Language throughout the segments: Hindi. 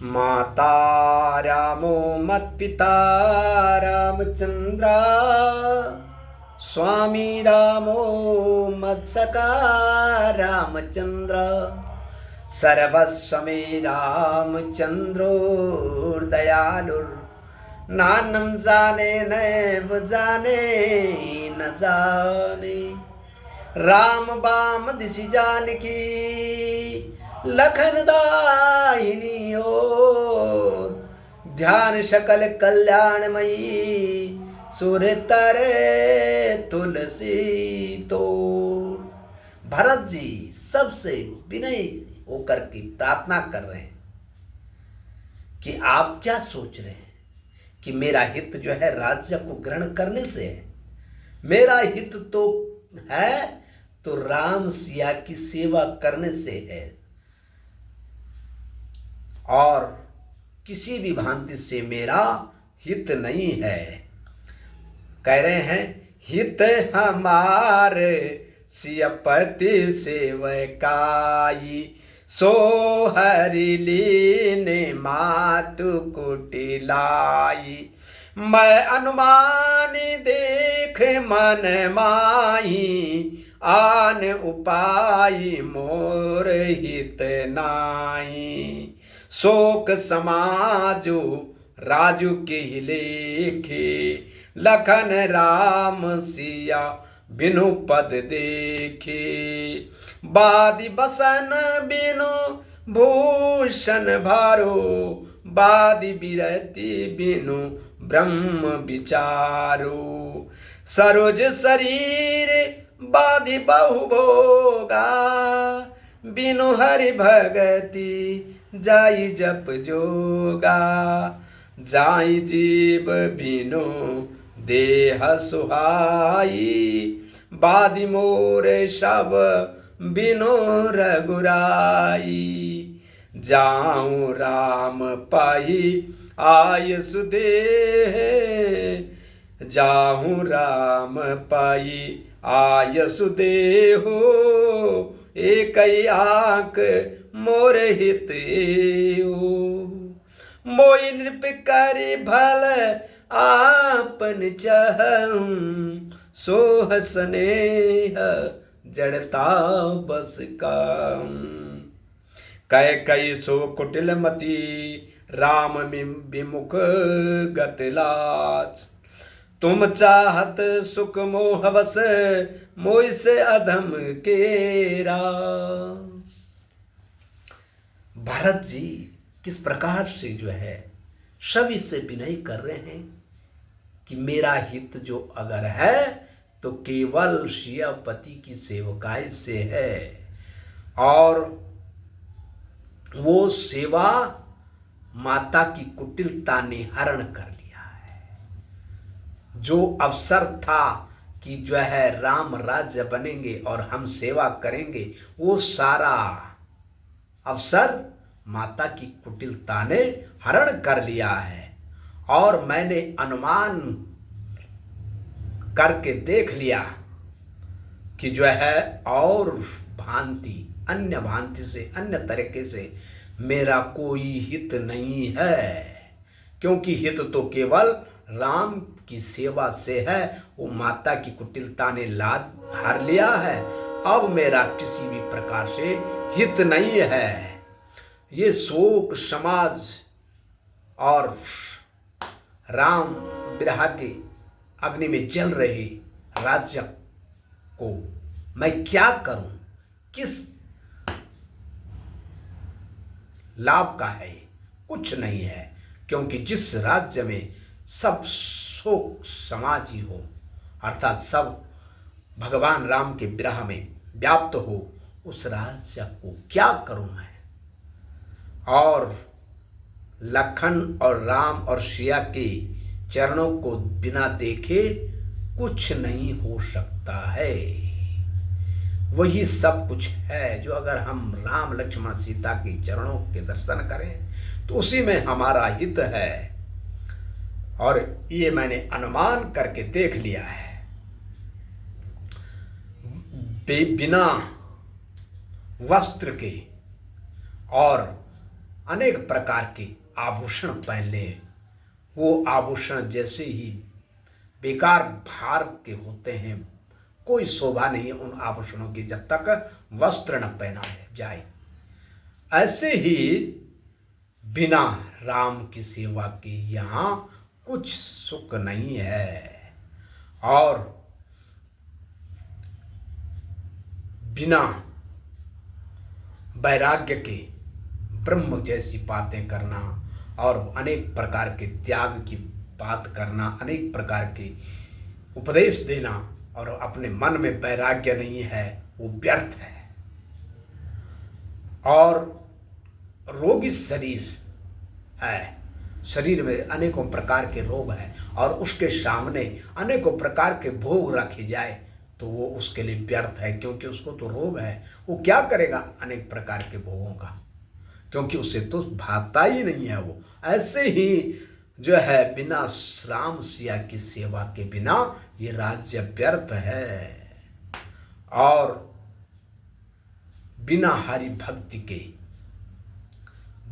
माता रामो मत्पिता रामचंद्र, स्वामी रामो मत्सका रामचंद्र, सर्वस्व मे रामचंद्रो दयालुर, नानम जाने नैव जाने न जाने। राम बाम दिशि जानकी, लखन दाहिनी ओर, ध्यान सकल कल्याणमयी, सुर तरे तुलसी तोर। भरत जी सबसे विनय होकर की प्रार्थना कर रहे हैं कि आप क्या सोच रहे हैं कि मेरा हित जो है राज्य को ग्रहण करने से है। मेरा हित तो है तो राम सिया की सेवा करने से है, और किसी भी भांति से मेरा हित नहीं है। कह रहे हैं हित हमारे सियपति सेवकाई, सो हरि लीने मातु कुटिलाई। मैं अनुमानी देख मन माही, आन उपाय मोर हित नाई। शोक समाजो राजू के ही लेखे, लखन राम सिया बिनु पद देखे। बादि बसन बिनु भूषण भारो, बादि बिरति बिनु ब्रह्म विचारो। सरोज शरीर बादि बहु भोगा, बिनु हरि भगति जाई जप जोगा। जाई जीव बिनु देह सुहाई, बादि मोरे सब बिनु रघुराई। जाऊं राम पाई आय सुदेह, जाऊं राम पाई आय सुदेहो। एक आंख मोर हित हो, मोई नृप करि भल आपन चहऊं। सोह स्नेह जड़ता बस काऊं। कै कई सो कुटिल मति, राम विमुख गति लाज। तुम चाहत सुख मोह बस, मोह से अधम के रास। भरत जी किस प्रकार से जो है सभी से विनय कर रहे हैं कि मेरा हित जो अगर है तो केवल सियापति की सेवकाई से है, और वो सेवा माता की कुटिलता ने हरण कर लिया है। जो अवसर था कि जो है राम राज्य बनेंगे और हम सेवा करेंगे, वो सारा अवसर माता की कुटिलता ने हरण कर लिया है। और मैंने अनुमान करके देख लिया कि जो है और भांति अन्य भांति से अन्य तरीके से मेरा कोई हित नहीं है, क्योंकि हित तो केवल राम की सेवा से है। वो माता की कुटिलता ने लाद हार लिया है। अब मेरा किसी भी प्रकार से हित नहीं है। ये शोक समाज और राम विरह के अग्नि में जल रहे राज्य को मैं क्या करूं, किस लाभ का है? कुछ नहीं है, क्योंकि जिस राज्य में सब शोक समाज ही हो, अर्थात सब भगवान राम के विरह में व्याप्त हो, उस राज्य को क्या करूं मैं? और लखन और राम और सिया के चरणों को बिना देखे कुछ नहीं हो सकता है। वही सब कुछ है जो अगर हम राम लक्ष्मण सीता के चरणों के दर्शन करें तो उसी में हमारा हित है। और ये मैंने अनुमान करके देख लिया है। बिना वस्त्र के और अनेक प्रकार के आभूषण पहन ले, वो आभूषण जैसे ही बेकार भार के होते हैं, कोई शोभा नहीं है उन आभूषणों की जब तक वस्त्र न पहना जाए। ऐसे ही बिना राम की सेवा के यहाँ कुछ सुख नहीं है, और बिना वैराग्य के ब्रह्म जैसी बातें करना और अनेक प्रकार के त्याग की बात करना, अनेक प्रकार के उपदेश देना और अपने मन में वैराग्य नहीं है, वो व्यर्थ है। और रोगी शरीर है, शरीर में अनेकों प्रकार के रोग हैं और उसके सामने अनेकों प्रकार के भोग रखे जाए तो वो उसके लिए व्यर्थ है, क्योंकि उसको तो रोग है। वो क्या करेगा अनेक प्रकार के भोगों का, क्योंकि उसे तो भाता ही नहीं है वो। ऐसे ही जो है बिना राम सिया की सेवा के बिना ये राज्य व्यर्थ है, और बिना हरि भक्ति के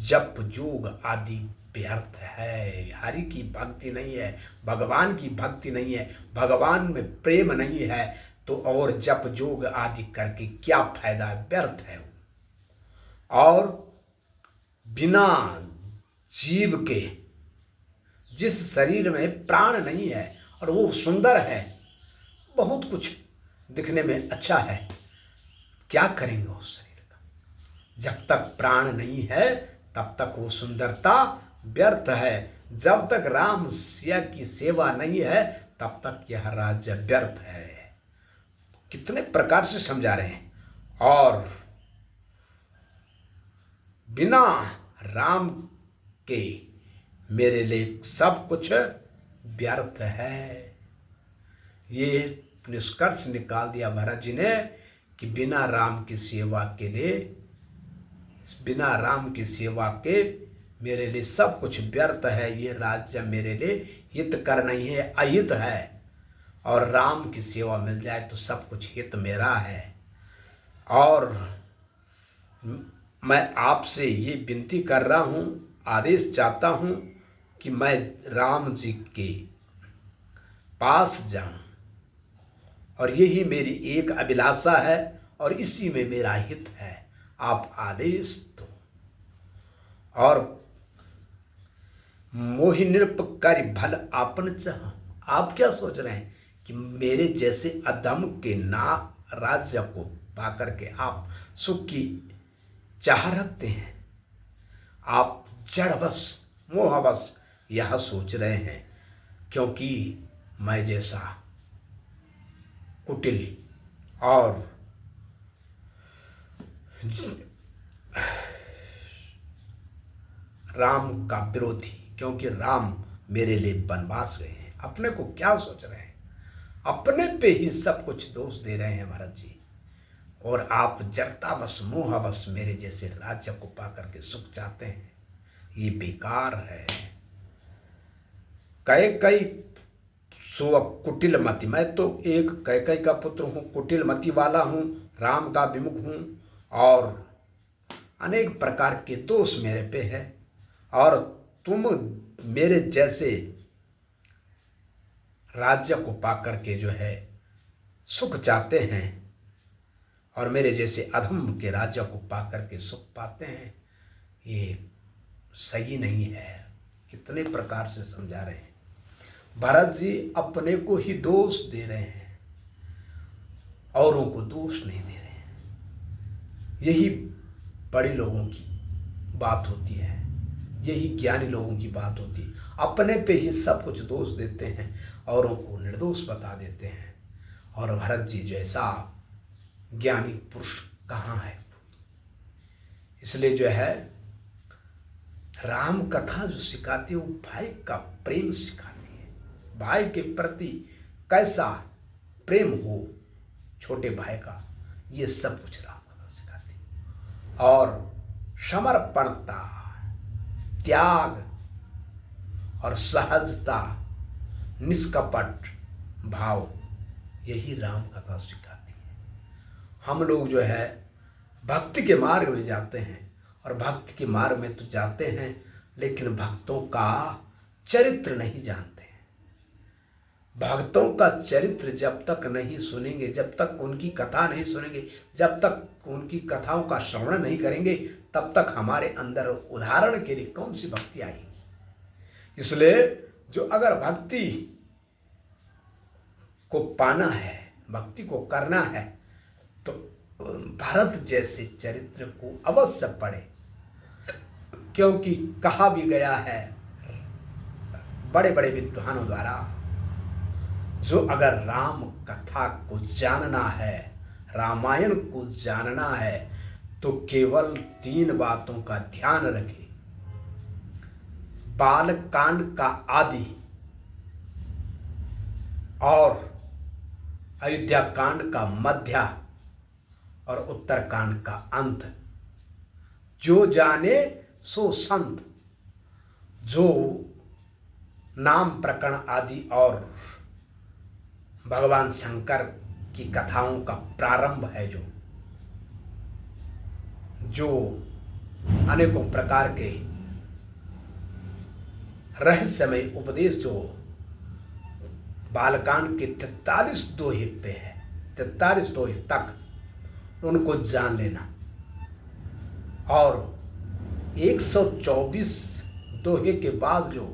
जप जोग आदि व्यर्थ है। हरि की भक्ति नहीं है, भगवान की भक्ति नहीं है, भगवान में प्रेम नहीं है, तो और जप जोग आदि करके क्या फायदा है, व्यर्थ है। और बिना जीव के, जिस शरीर में प्राण नहीं है और वो सुंदर है, बहुत कुछ दिखने में अच्छा है, क्या करेंगे उस शरीर का? जब तक प्राण नहीं है तब तक वो सुंदरता व्यर्थ है। जब तक राम सिया की सेवा नहीं है तब तक यह राज्य व्यर्थ है। कितने प्रकार से समझा रहे हैं। और बिना राम के मेरे लिए सब कुछ व्यर्थ है। ये निष्कर्ष निकाल दिया भरत जी ने कि बिना राम की सेवा के लिए, बिना राम की सेवा के मेरे लिए सब कुछ व्यर्थ है। ये राज्य मेरे लिए हितकर नहीं है, अहित है। और राम की सेवा मिल जाए तो सब कुछ हित मेरा है। और मैं आपसे ये विनती कर रहा हूँ, आदेश चाहता हूँ कि मैं राम जी के पास जाऊँ, और यही मेरी एक अभिलाषा है और इसी में मेरा हित है। आप आदेश दो। और मोहि निरपकारी भल आपन चाह। आप क्या सोच रहे हैं कि मेरे जैसे अधम के ना राज्य को पाकर के आप सुख की चाह रखते हैं? आप जड़वश मोहवश यह सोच रहे हैं, क्योंकि मैं जैसा कुटिल और राम का विरोधी, क्योंकि राम मेरे लिए वनवास गए हैं। अपने को क्या सोच रहे हैं? अपने पे ही सब कुछ दोष दे रहे हैं भरत जी। और आप जड़तावश मोहवश मेरे जैसे राज्य को पाकर के सुख चाहते हैं, ये बेकार है। कई सो कुटिल मति, मैं तो एक कैकई का पुत्र हूँ, कुटिल मति वाला हूँ, राम का विमुख हूँ, और अनेक प्रकार के दोष मेरे पे है। और तुम मेरे जैसे राज्य को पाकर के जो है सुख चाहते हैं, और मेरे जैसे अधम के राज्य को पाकर के सुख पाते हैं, ये सही नहीं है। कितने प्रकार से समझा रहे हैं। भरत जी अपने को ही दोष दे रहे हैं, औरों को दोष नहीं दे रहे हैं। यही बड़े लोगों की बात होती है, यही ज्ञानी लोगों की बात होती है। अपने पे ही सब कुछ दोष देते हैं, औरों को निर्दोष बता देते हैं। और भरत जी जैसा ज्ञानी पुरुष कहाँ है? इसलिए जो है राम कथा जो सिखाती है वो भाई का प्रेम सिखाती है। भाई के प्रति कैसा प्रेम हो छोटे भाई का, ये सब कुछ राम कथा सिखाती है। और समर्पणता, त्याग और सहजता, निष्कपट भाव, यही राम कथा सिखाती है। हम लोग जो है भक्ति के मार्ग में जाते हैं और भक्त के मार्ग में तो जाते हैं, लेकिन भक्तों का चरित्र नहीं जानते। भक्तों का चरित्र जब तक नहीं सुनेंगे, जब तक उनकी कथा नहीं सुनेंगे, जब तक उनकी कथाओं का श्रवण नहीं करेंगे, तब तक हमारे अंदर उदाहरण के लिए कौन सी भक्ति आएगी। इसलिए जो अगर भक्ति को पाना है, भक्ति को करना है, तो भरत जैसे चरित्र को अवश्य पढ़े, क्योंकि कहा भी गया है बड़े बड़े विद्वानों द्वारा, जो अगर राम कथा को जानना है, रामायण को जानना है, तो केवल 3 बातों का ध्यान रखे। बालकांड का आदि और अयोध्या कांड का मध्य और उत्तरकांड का अंत। जो जाने सो संत, जो नाम प्रकरण आदि और भगवान शंकर की कथाओं का प्रारंभ है, जो अनेकों प्रकार के रहस्यमय उपदेश जो बालकांड के 43 दोहे पे है, 43 दोहे तक उनको जान लेना, और 124 दोहे के बाद जो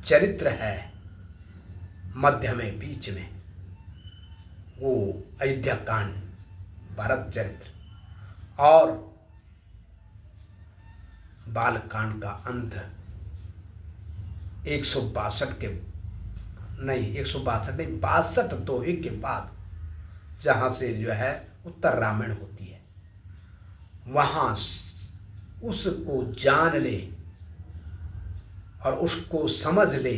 चरित्र है मध्य में, बीच में, वो अयोध्या कांड, भरत चरित्र, और बालकांड का अंत 162 के नहीं 162 नहीं 62 दोहे के बाद, जहाँ से जो है उत्तर रामायण होती है, वहाँ उसको जान ले और उसको समझ ले,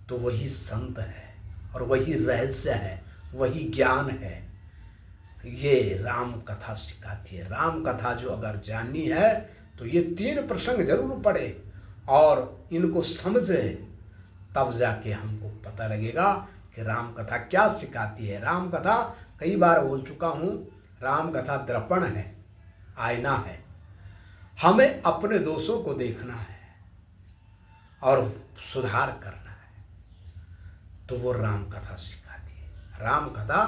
तो वही संत है और वही रहस्य है, वही ज्ञान है। ये राम कथा सिखाती है। राम कथा जो अगर जाननी है तो ये 3 प्रसंग जरूर पढ़े और इनको समझे, तब जाके हमको पता लगेगा कि राम कथा क्या सिखाती है। राम कथा कई बार बोल चुका हूँ, राम कथा दर्पण है, आईना है। हमें अपने दोषों को देखना है और सुधार करना है, तो वो राम कथा सिखाती है। राम कथा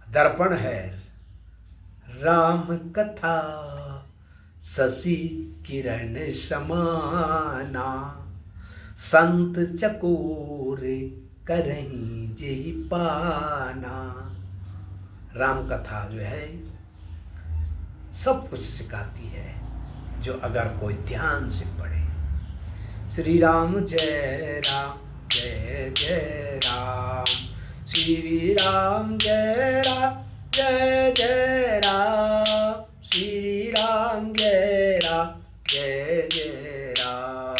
दर्पण है। राम कथा शशि किरण समाना, संत चकोर करहीं जेहि पाना। राम कथा जो है सब कुछ सिखाती है, जो अगर कोई ध्यान से पढ़े। श्री राम जय राम जय जय राम, श्री राम जय राम जय जय राम, श्री राम जय राम जय जय राम,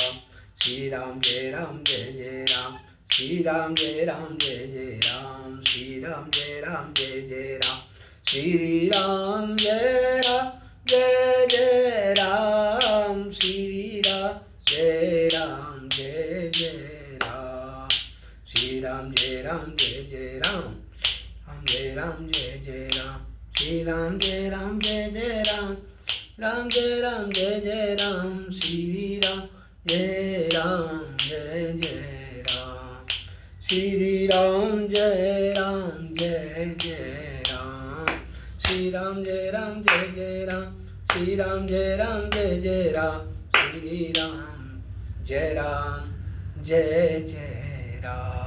श्री राम जय राम जय जय राम, श्री राम जय राम जय जय राम, श्री राम जय राम जय जय राम, श्री राम जय राम जय जय राम, श्री राम जय राम जय जय राम, श्री राम जय राम जय जय राम, राम जय राम जय जय राम, श्री राम जय राम जय जय राम, राम जय राम जय जय राम, श्री राम जय राम जय जय राम, श्री राम जय राम जय जय राम, श्री राम जय राम जय जय राम, श्री राम जय राम जय जय राम, श्री राम जय राम जय जय राम।